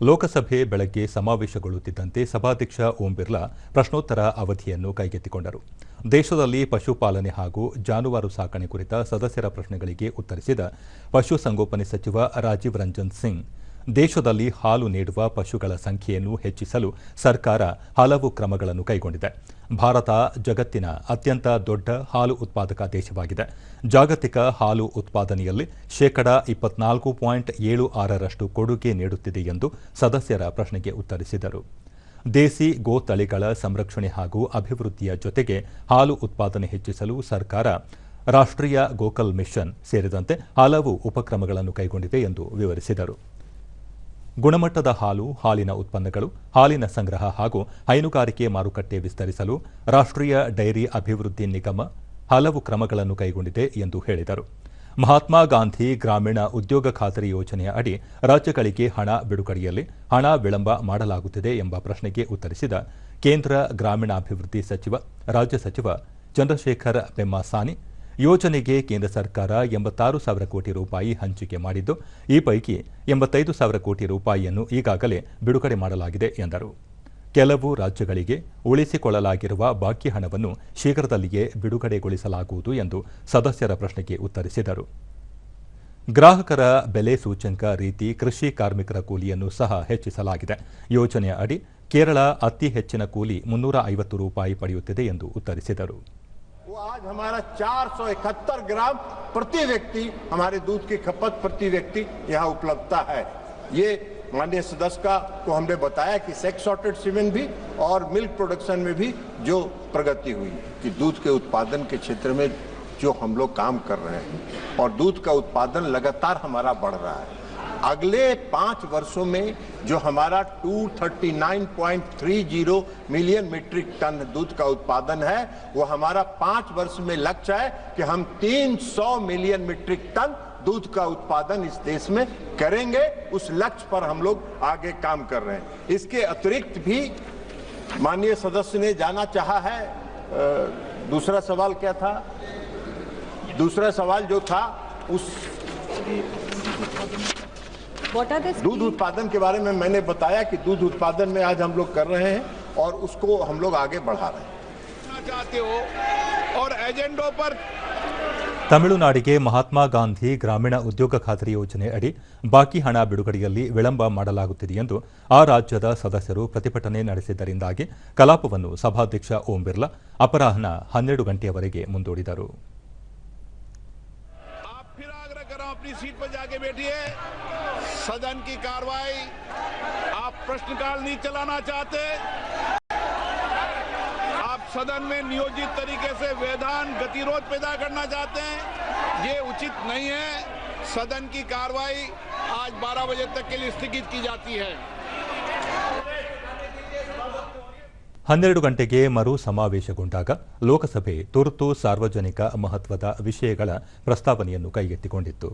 ಲೋಕಸಭೆ ಬೆಳಗ್ಗೆ ಸಮಾವೇಶಗೊಳ್ಳುತ್ತಿದ್ದಂತೆ ಸಭಾಧ್ಯಕ್ಷ ಓಂ ಬಿರ್ಲಾ ಪ್ರಶ್ನೋತ್ತರ ಅವಧಿಯನ್ನು ಕೈಗೆತ್ತಿಕೊಂಡರು. ದೇಶದಲ್ಲಿ ಪಶುಪಾಲನೆ ಹಾಗೂ ಜಾನುವಾರು ಸಾಕಣೆ ಕುರಿತ ಸದಸ್ಯರ ಪ್ರಶ್ನೆಗಳಿಗೆ ಉತ್ತರಿಸಿದ ಪಶುಸಂಗೋಪನೆ ಸಚಿವ ರಾಜೀವ್ ರಂಜನ್ ಸಿಂಗ್, ದೇಶದಲ್ಲಿ ಹಾಲು ನೀಡುವ ಪಶುಗಳ ಸಂಖ್ಯೆಯನ್ನು ಹೆಚ್ಚಿಸಲು ಸರ್ಕಾರ ಹಲವು ಕ್ರಮಗಳನ್ನು ಕೈಗೊಂಡಿದೆ. ಭಾರತ ಜಗತ್ತಿನ ಅತ್ಯಂತ ದೊಡ್ಡ ಹಾಲು ಉತ್ಪಾದಕ ದೇಶವಾಗಿದೆ. ಜಾಗತಿಕ ಹಾಲು ಉತ್ಪಾದನೆಯಲ್ಲಿ ಶೇಕಡಾ 24.76ರಷ್ಟು ಕೊಡುಗೆ ನೀಡುತ್ತಿದೆ ಎಂದು ಸದಸ್ಯರ ಪ್ರಶ್ನೆಗೆ ಉತ್ತರಿಸಿದರು. ದೇಸಿ ಗೋ ತಳಿಗಳ ಸಂರಕ್ಷಣೆ ಹಾಗೂ ಅಭಿವೃದ್ಧಿಯ ಜೊತೆಗೆ ಹಾಲು ಉತ್ಪಾದನೆ ಹೆಚ್ಚಿಸಲು ಸರ್ಕಾರ ರಾಷ್ಟ್ರೀಯ ಗೋಕಲ್ ಮಿಷನ್ ಸೇರಿದಂತೆ ಹಲವು ಉಪಕ್ರಮಗಳನ್ನು ಕೈಗೊಂಡಿದೆ ಎಂದು ವಿವರಿಸಿದರು. ಗುಣಮಟ್ಟದ ಹಾಲು, ಹಾಲಿನ ಉತ್ಪನ್ನಗಳು, ಹಾಲಿನ ಸಂಗ್ರಹ ಹಾಗೂ ಹೈನುಗಾರಿಕೆ ಮಾರುಕಟ್ಟೆ ವಿಸ್ತರಿಸಲು ರಾಷ್ಟ್ರೀಯ ಡೈರಿ ಅಭಿವೃದ್ಧಿ ನಿಗಮ ಹಲವು ಕ್ರಮಗಳನ್ನು ಕೈಗೊಂಡಿದೆ ಎಂದು ಹೇಳಿದರು. ಮಹಾತ್ಮ ಗಾಂಧಿ ಗ್ರಾಮೀಣ ಉದ್ಯೋಗ ಖಾತರಿ ಯೋಜನೆಯ ಅಡಿ ರಾಜ್ಯಗಳಿಗೆ ಹಣ ಬಿಡುಗಡೆಯಲ್ಲಿ ಹಣ ವಿಳಂಬ ಮಾಡಲಾಗುತ್ತಿದೆ ಎಂಬ ಪ್ರಶ್ನೆಗೆ ಉತ್ತರಿಸಿದ ಕೇಂದ್ರ ಗ್ರಾಮೀಣಾಭಿವೃದ್ಧಿ ರಾಜ್ಯ ಸಚಿವ ಚಂದ್ರಶೇಖರ್ ಬೆಮ್ಮಾಸಾನಿ, ಯೋಜನೆಗೆ ಕೇಂದ್ರ ಸರ್ಕಾರ 86,000 ಕೋಟಿ ರೂಪಾಯಿ ಹಂಚಿಕೆ ಮಾಡಿದ್ದು, ಈ ಪೈಕಿ 85,000 ಕೋಟಿ ರೂಪಾಯಿಯನ್ನು ಈಗಾಗಲೇ ಬಿಡುಗಡೆ ಮಾಡಲಾಗಿದೆ ಎಂದರು. ಕೆಲವು ರಾಜ್ಯಗಳಿಗೆ ಉಳಿಸಿಕೊಳ್ಳಲಾಗಿರುವ ಬಾಕಿ ಹಣವನ್ನು ಶೀಘ್ರದಲ್ಲಿಯೇ ಬಿಡುಗಡೆಗೊಳಿಸಲಾಗುವುದು ಎಂದು ಸದಸ್ಯರ ಪ್ರಶ್ನೆಗೆ ಉತ್ತರಿಸಿದರು. ಗ್ರಾಹಕರ ಬೆಲೆ ಸೂಚ್ಯಂಕ ರೀತಿ ಕೃಷಿ ಕಾರ್ಮಿಕರ ಕೂಲಿಯನ್ನು ಸಹ ಹೆಚ್ಚಿಸಲಾಗಿದೆ. ಯೋಜನೆಯ ಅಡಿ ಕೇರಳ ಅತಿ ಹೆಚ್ಚಿನ ಕೂಲಿ 350 ರೂಪಾಯಿ ಪಡೆಯುತ್ತಿದೆ ಎಂದು ಉತ್ತರಿಸಿದರು. आज हमारा 471 ग्राम प्रति व्यक्ति हमारे दूध की खपत प्रति व्यक्ति यहाँ उपलब्धता है। ये माननीय सदस्य को हमने बताया कि सेक्स सॉर्टेड सीमेन भी और मिल्क प्रोडक्शन में भी जो प्रगति हुई, कि दूध के उत्पादन के क्षेत्र में जो हम लोग काम कर रहे हैं और दूध का उत्पादन लगातार हमारा बढ़ रहा है। अगले 5 वर्षों में जो हमारा 239.30 मिलियन मीट्रिक टन दूध का उत्पादन है, वो हमारा 5 वर्ष में लक्ष्य है कि हम 300 मिलियन मीट्रिक टन दूध का उत्पादन इस देश में करेंगे। उस लक्ष्य पर हम लोग आगे काम कर रहे हैं। इसके अतिरिक्त भी माननीय सदस्य ने जाना चाहा है, दूसरा सवाल क्या था? दूसरा सवाल जो था उस दूध उत्पादन के बारे में मैंने बताया कि दूध उत्पादन में आज हम लोग कर रहे हैं और उसको हम लोग आगे बढ़ा रहे हैं। चाहते हो और एजेंडों पर ತಮಿಳುನಾಡಿಗೆ ಮಹಾತ್ಮ ಗಾಂಧಿ ಗ್ರಾಮೀಣ ಉದ್ಯೋಗ ಖಾತರಿ ಯೋಜನೆ ಅಡಿ ಬಾಕಿ ಹಣ ಬಿಡುಗಡೆಯಲ್ಲಿ ವಿಳಂಬ ಮಾಡಲಾಗುತ್ತಿದೆ ಎಂದು ಆ ರಾಜ್ಯದ ಸದಸ್ಯರು ಪ್ರತಿಭಟನೆ ನಡೆಸಿದ್ದರಿಂದಾಗಿ ಕಲಾಪವನ್ನು ಸಭಾಧ್ಯಕ್ಷ ಓಂ ಬಿರ್ಲಾ ಅಪರಾಹ್ನ 12 ಗಂಟೆಯವರೆಗೆ ಮುಂದೂಡಿದರು. अपनी सीट पर जाके बैठिए। सदन की कार्रवाई, आप प्रश्नकाल नहीं चलाना चाहते, आप सदन में नियोजित तरीके से व्यवधान गतिरोध पैदा करना चाहते हैं, ये उचित नहीं है। सदन की कार्रवाई आज 12 बजे तक के लिए स्थगित की जाती है। 12 ಗಂಟೆಗೆ ಮರು ಸಮಾವೇಶಗೊಂಡಾಗ ಲೋಕಸಭೆ ತುರ್ತು ಸಾರ್ವಜನಿಕ ಮಹತ್ವದ ವಿಷಯಗಳ ಪ್ರಸ್ತಾವನೆಯನ್ನು ಕೈಗೆತ್ತಿಕೊಂಡಿತ್ತು.